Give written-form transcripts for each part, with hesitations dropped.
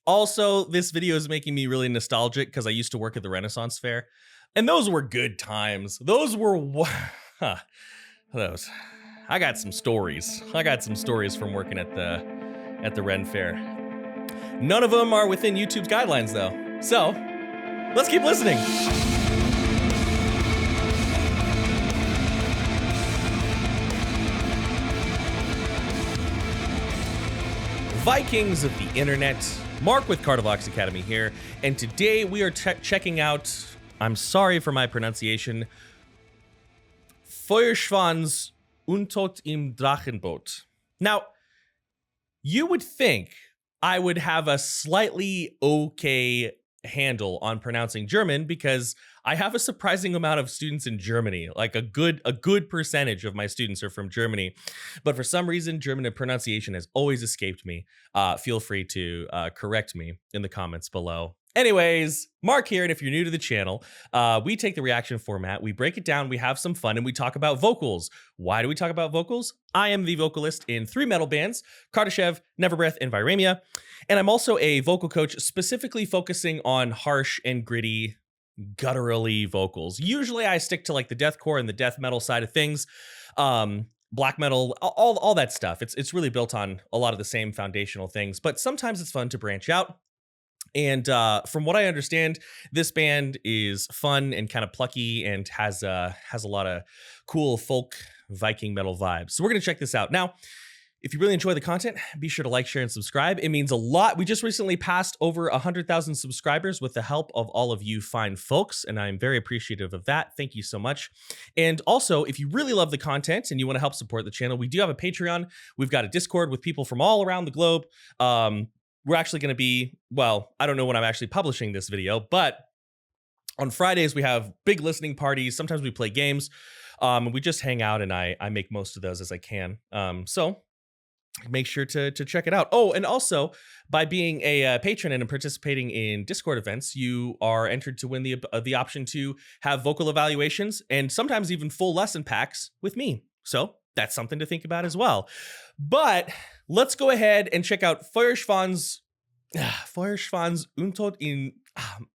Also, this video is making me really nostalgic because I used to work at the Renaissance Fair, and those were good times. Those were those. I got some stories. I got some stories from working at the Ren Fair. None of them are within YouTube's guidelines, though. So, let's keep listening. Vikings of the internet. Mark with Cardivox Academy here, and today we are checking out, I'm sorry for my pronunciation, Feuerschwanz Untot Im Drachenboot. Now, you would think I would have a slightly okay handle on pronouncing German because I have a surprising amount of students in Germany. Like a good percentage of my students are from Germany, but for some reason German pronunciation has always escaped me. Feel free to correct me in the comments below. Anyways, Mark here, and if you're new to the channel, we take the reaction format, we break it down, we have some fun, and we talk about vocals. Why do we talk about vocals? I am the vocalist in 3 metal bands, Kardashev, Neverbreath, and Viremia, and I'm also a vocal coach specifically focusing on harsh and gritty, gutturally vocals. Usually I stick to like the deathcore and the death metal side of things, black metal, all that stuff. It's really built on a lot of the same foundational things, but sometimes it's fun to branch out. And from what I understand, this band is fun and kind of plucky and has a lot of cool folk Viking metal vibes. So we're going to check this out. Now, if you really enjoy the content, be sure to like, share, and subscribe. It means a lot. We just recently passed over 100,000 subscribers with the help of all of you fine folks, and I'm very appreciative of that. Thank you so much. And also, if you really love the content and you want to help support the channel, we do have a Patreon. We've got a Discord with people from all around the globe. We're actually going to be, well, I don't know when I'm actually publishing this video, but on Fridays we have big listening parties. Sometimes we play games. We just hang out, and I make most of those as I can. So make sure to check it out. Oh, and also by being a patron and participating in Discord events, you are entered to win the option to have vocal evaluations and sometimes even full lesson packs with me. So that's something to think about as well. But let's go ahead and check out Feuerschwanz Untot Im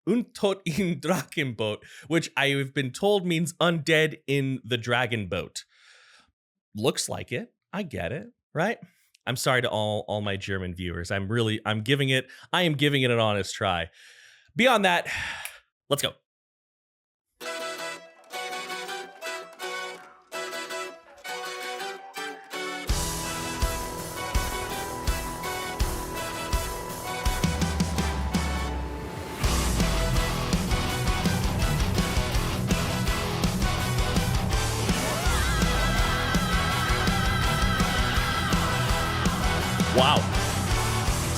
Drachenboot, which I have been told means undead in the dragon boat. Looks like it. I get it, right? I'm sorry to all my German viewers. I am giving it an honest try. Beyond that, let's go. Wow.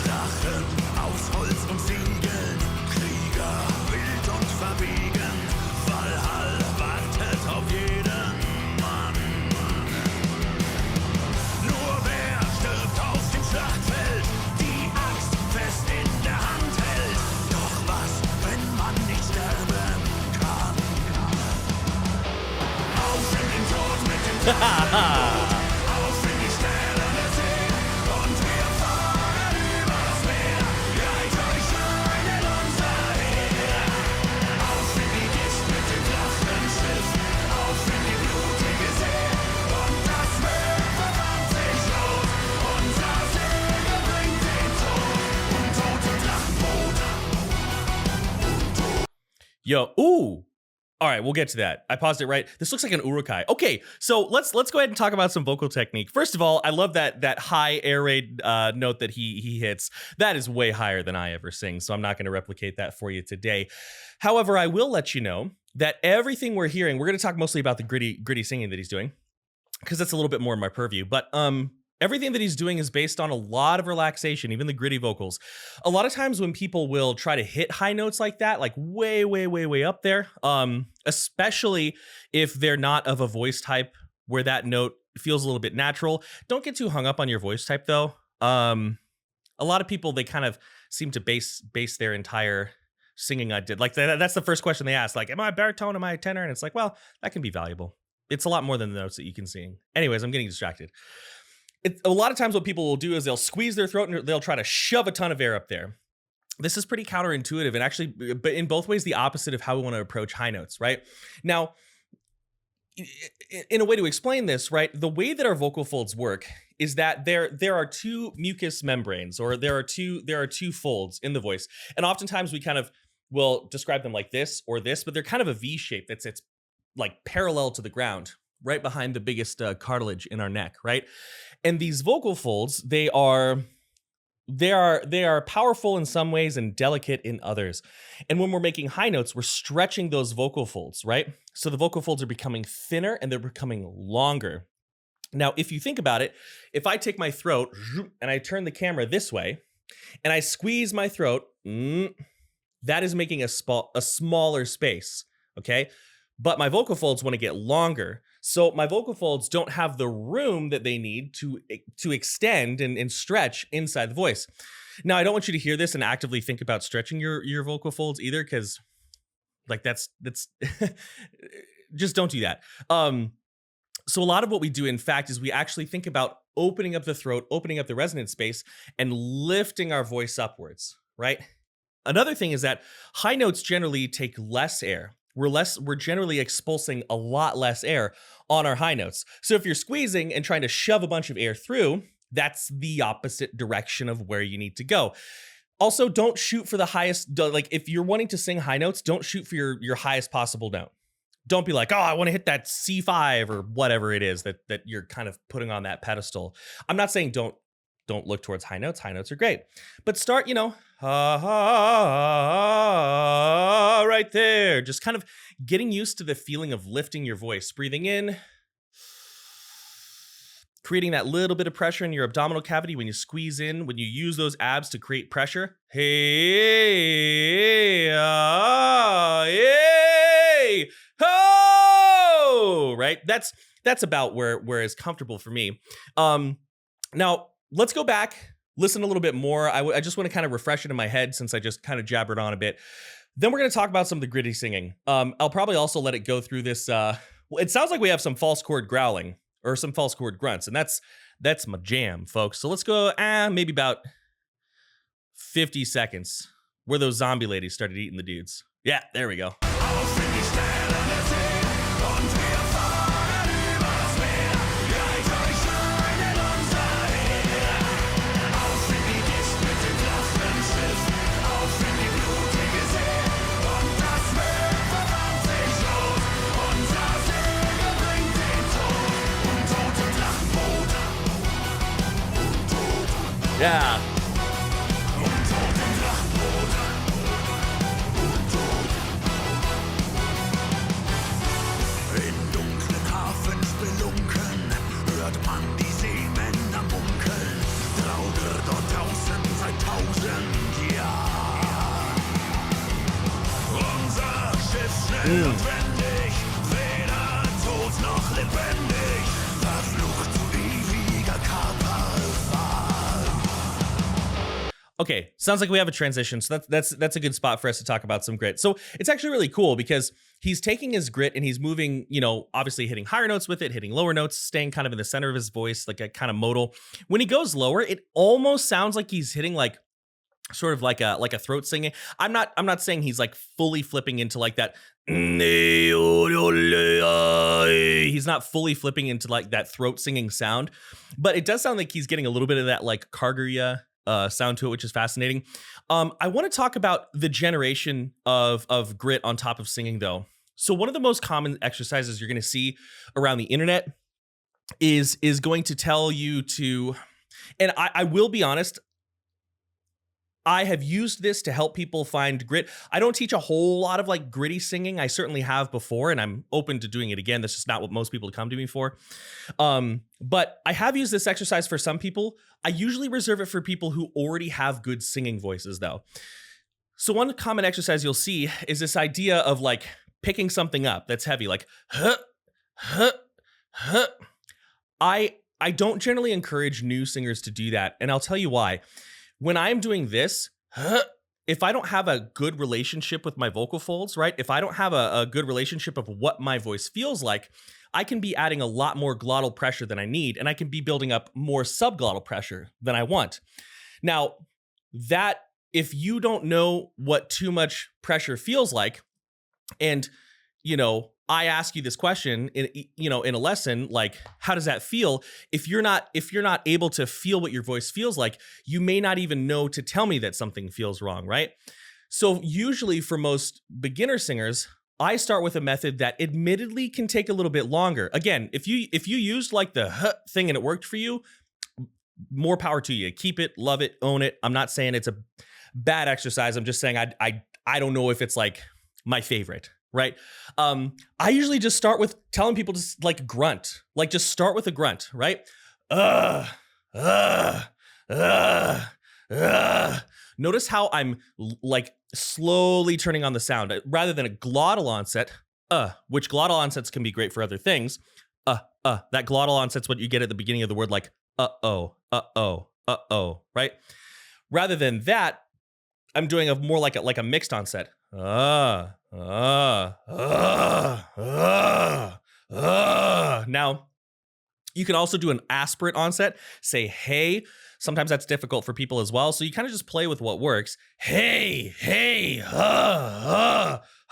Drachen aus Holz und Ziegeln, Krieger wild und verwegen, Valhall wartet auf jeden Mann. Nur wer stirbt auf dem Schlachtfeld, die Axt fest in der Hand hält. Doch was, wenn man nicht sterben kann? Auf in den Tod mit dem Drachenboot. Yo, ooh. All right, we'll get to that. I paused it right. This looks like an urukai. Okay, so let's go ahead and talk about some vocal technique. First of all, I love that high air raid note that he hits. That is way higher than I ever sing, so I'm not going to replicate that for you today. However, I will let you know that everything we're hearing, we're going to talk mostly about the gritty singing that he's doing, because that's a little bit more in my purview. But everything that he's doing is based on a lot of relaxation, even the gritty vocals. A lot of times when people will try to hit high notes like that, like way, way, way, way up there, especially if they're not of a voice type where that note feels a little bit natural. Don't get too hung up on your voice type though. A lot of people, they kind of seem to base their entire singing on, like that's the first question they ask, like, am I a baritone, am I a tenor? And it's like, well, that can be valuable. It's a lot more than the notes that you can sing. Anyways, I'm getting distracted. A lot of times what people will do is they'll squeeze their throat and they'll try to shove a ton of air up there. this is pretty counterintuitive and actually, but in both ways, the opposite of how we want to approach high notes, right? Now, in a way to explain this, right, the way that our vocal folds work is that there are two mucous membranes, or there are two folds in the voice, and oftentimes we kind of will describe them like this or this, but they're kind of a V shape that's it's like parallel to the ground, right behind the biggest cartilage in our neck, right? And these vocal folds, they are powerful in some ways and delicate in others. And when we're making high notes, we're stretching those vocal folds, right? So the vocal folds are becoming thinner and they're becoming longer. Now, if you think about it, if I take my throat and I turn the camera this way and I squeeze my throat, that is making a smaller space, okay? But my vocal folds want to get longer. So my vocal folds don't have the room that they need to extend and stretch inside the voice. Now, I don't want you to hear this and actively think about stretching your vocal folds either, because like that's just don't do that. So a lot of what we do, in fact, is we actually think about opening up the throat, opening up the resonance space, and lifting our voice upwards, right? Another thing is that high notes generally take less air. We're generally expulsing a lot less air on our high notes. So if you're squeezing and trying to shove a bunch of air through, that's the opposite direction of where you need to go. Also, don't shoot for the highest, like if you're wanting to sing high notes, don't shoot for your highest possible note. Don't be like, oh, I want to hit that C5 or whatever it is that you're kind of putting on that pedestal. I'm not saying don't look towards high notes. High notes are great. But start, right there. Just kind of getting used to the feeling of lifting your voice. Breathing in, creating that little bit of pressure in your abdominal cavity when you squeeze in, when you use those abs to create pressure. Hey, hey, ho! Right? That's about where is comfortable for me. Now, let's go back, listen a little bit more. I just want to kind of refresh it in my head since I just kind of jabbered on a bit. Then we're going to talk about some of the gritty singing. I'll probably also let it go through this. It sounds like we have some false chord growling or some false chord grunts, and that's my jam, folks. So let's go maybe about 50 seconds where those zombie ladies started eating the dudes. Yeah, there we go. Yeah. In dunklen Hafenspelunken hört man die Seemänner munkeln. Trauert dort draußen seit 1000 Jahren. Unser Schiff schnell und wendig, weder tot noch lebendig, verflucht zu ewiger Kaperfahrt. Okay, sounds like we have a transition. So that's a good spot for us to talk about some grit. So it's actually really cool because he's taking his grit and he's moving, obviously hitting higher notes with it, hitting lower notes, staying kind of in the center of his voice, like a kind of modal. When he goes lower, it almost sounds like he's hitting like sort of like a throat singing. I'm not saying he's like fully flipping into like that. He's not fully flipping into like that throat singing sound, but it does sound like he's getting a little bit of that like Karguria sound to it, which is fascinating. I want to talk about the generation of grit on top of singing, though. So one of the most common exercises you're going to see around the internet is going to tell you to, and I will be honest, I have used this to help people find grit. I don't teach a whole lot of like gritty singing. I certainly have before, and I'm open to doing it again. That's just not what most people come to me for. But I have used this exercise for some people. I usually reserve it for people who already have good singing voices, though. So one common exercise you'll see is this idea of like picking something up that's heavy, like huh, huh, huh. I don't generally encourage new singers to do that, and I'll tell you why. When I'm doing this, if I don't have a good relationship with my vocal folds, right? If I don't have a good relationship of what my voice feels like, I can be adding a lot more glottal pressure than I need, and I can be building up more subglottal pressure than I want. Now, that if you don't know what too much pressure feels like, and, you know, I ask you this question in, you know, in a lesson, like, how does that feel? If you're not able to feel what your voice feels like, you may not even know to tell me that something feels wrong, right? So usually for most beginner singers, I start with a method that admittedly can take a little bit longer. Again, if you used like the huh thing and it worked for you, more power to you. Keep it, love it, own it. I'm not saying it's a bad exercise. I'm just saying I don't know if it's like my favorite, right? I usually just start with telling people to like grunt, like just start with a grunt, right? Notice how I'm like slowly turning on the sound rather than a glottal onset, which glottal onsets can be great for other things. That glottal onset's what you get at the beginning of the word, like right? Rather than that, I'm doing a more like a mixed onset. Now, you can also do an aspirate onset, say hey. Sometimes that's difficult for people as well. So you kind of just play with what works. Hey,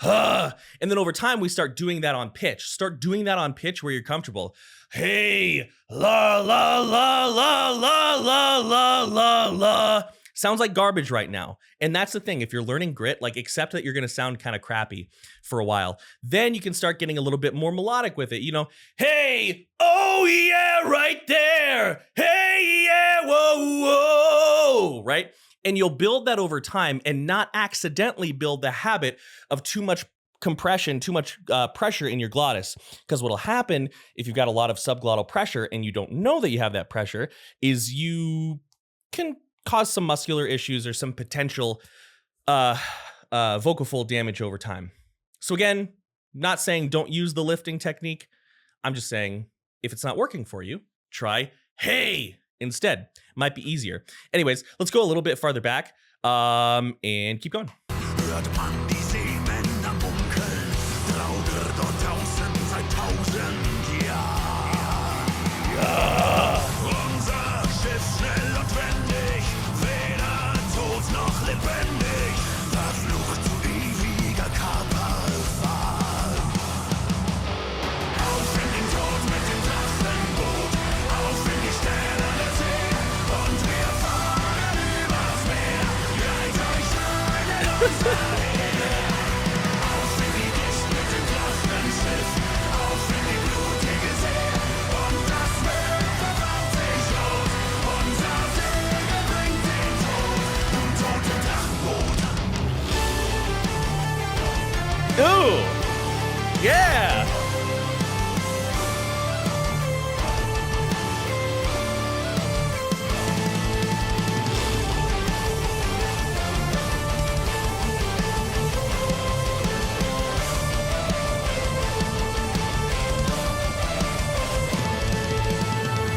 and then over time, we start doing that on pitch. Start doing that on pitch where you're comfortable. Hey, la, la, la, la, la, la, la, la, la. Sounds like garbage right now. And that's the thing. If you're learning grit, like accept that you're going to sound kind of crappy for a while. Then you can start getting a little bit more melodic with it. You know, hey, oh yeah, right there. Hey, yeah, whoa, whoa, right? And you'll build that over time and not accidentally build the habit of too much compression, too much pressure in your glottis. Because what'll happen if you've got a lot of subglottal pressure and you don't know that you have that pressure is you can cause some muscular issues or some potential vocal fold damage over time. So again, not saying don't use the lifting technique. I'm just saying if it's not working for you, try hey instead. Might be easier. Anyways, let's go a little bit farther back and keep going. Hört man die Seemänner munkeln, trauert dort draußen seit 1000 Jahren. Ja. Unser Schiff schnell und wendig, weder tot noch lebendig, verflucht zu ewiger Kaperfahrt. Auf in den Tod mit dem Drachenboot, auf in die sternerne See, und wir fahren übers Meer, reit euch ein in unser Heer. Auf in die Gischt mit dem Drachenschiff, auf in die blutige See, und das Meer verwandelt sich rot, unser Segel bringt den Tod, Untot im Drachenboot. Ooh, yeah.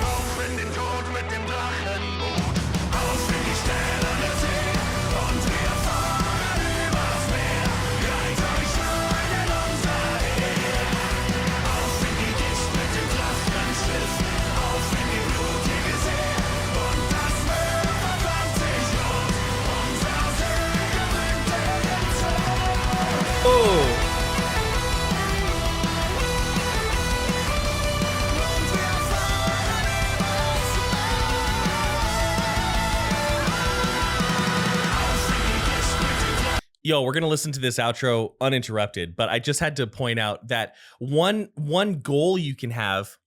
Auf in den Tod mit dem Drachenboot, auf in die sternerne See, und wir fahren übers Meer, reit euch ein in unser Heer. Auf in die Gischt mit dem Drachenschiff, auf in die blutige See, und das Meer verwandelt sich rot, unser Segel bringt den Tod. Oh. Yo, we're gonna listen to this outro uninterrupted, but I just had to point out that one goal you can have,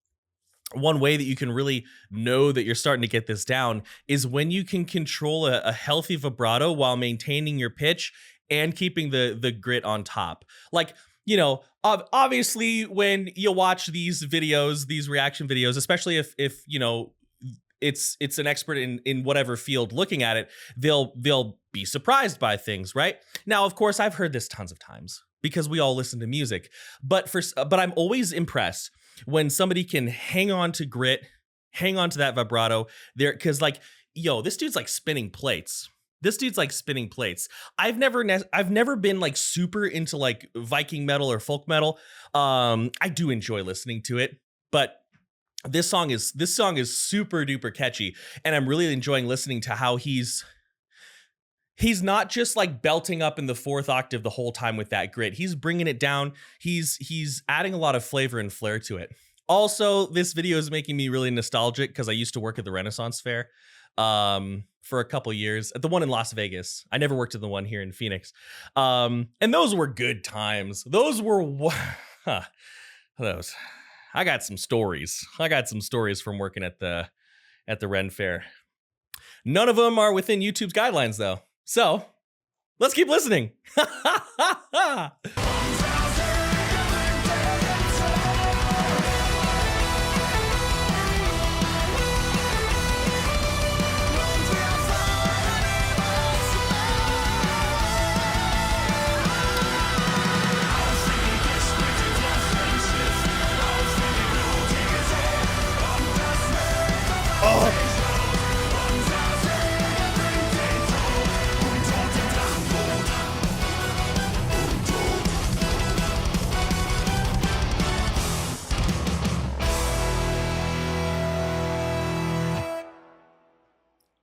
one way that you can really know that you're starting to get this down is when you can control a healthy vibrato while maintaining your pitch and keeping the grit on top. Like, you know, obviously when you watch these videos, these reaction videos, especially if you know it's an expert in whatever field looking at it, they'll be surprised by things, right? Now, of course, I've heard this tons of times because we all listen to music, but I'm always impressed when somebody can hang on to grit, hang on to that vibrato there, because like, yo, this dude's like spinning plates. I've never been like super into like Viking metal or folk metal. I do enjoy listening to it, but this song is super duper catchy, and I'm really enjoying listening to how he's he's not just like belting up in the 4th octave the whole time with that grit. He's bringing it down. He's adding a lot of flavor and flair to it. Also, this video is making me really nostalgic because I used to work at the Renaissance Fair for a couple years, at the one in Las Vegas. I never worked at the one here in Phoenix. And those were good times. Those were those. I got some stories. From working at the Ren Fair. None of them are within YouTube's guidelines though. So let's keep listening.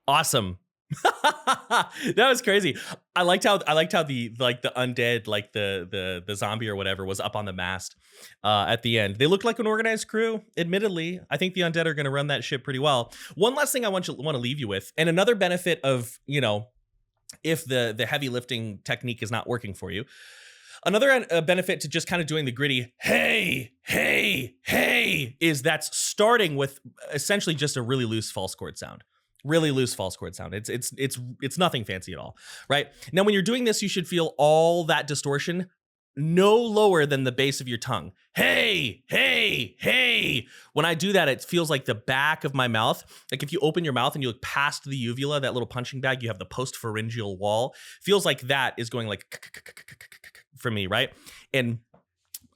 Awesome. That was crazy. I liked how the undead, like the zombie or whatever, was up on the mast at the end. They looked like an organized crew. Admittedly, I think the undead are going to run that ship pretty well. One last thing I want to leave you with, and another benefit of, you know, if the heavy lifting technique is not working for you. Another benefit to just kind of doing the gritty, hey, is that's starting with essentially just a really loose false chord sound. Really loose false chord sound. It's nothing fancy at all, right? Now, when you're doing this, you should feel all that distortion no lower than the base of your tongue. Hey. When I do that, it feels like the back of my mouth. Like if you open your mouth and you look past the uvula, that little punching bag, you have the postpharyngeal wall. Feels like that is going like for me, right? And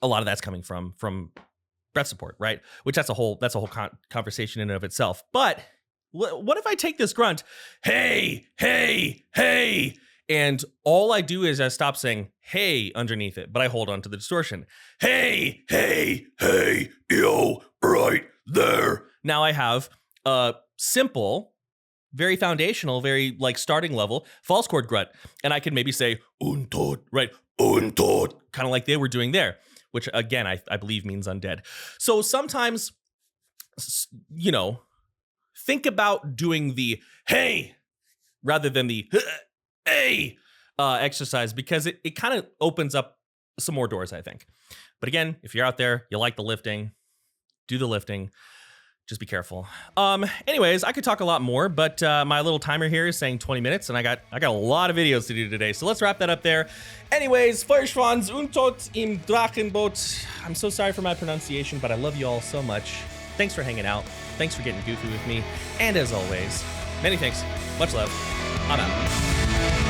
a lot of that's coming from breath support, right? Which that's a whole conversation in and of itself. But what if I take this grunt, hey, and all I do is I stop saying hey underneath it, but I hold on to the distortion. Hey, yo, right there. Now I have a simple, very foundational, very like starting level false chord grunt, and I can maybe say untot, right? Untot, kind of like they were doing there, which again I believe means undead. So sometimes, you know, think about doing the hey rather than the hey exercise, because it kind of opens up some more doors, I think. But again, if you're out there, you like the lifting, do the lifting. Just be careful. Anyways, I could talk a lot more, but my little timer here is saying 20 minutes, and I got a lot of videos to do today, so let's wrap that up there. Anyways, Feuerschwanz, Untot Im Drachenboot. I'm so sorry for my pronunciation, but I love you all so much. Thanks for hanging out. Thanks for getting goofy with me. And as always, many thanks. Much love. I'm out.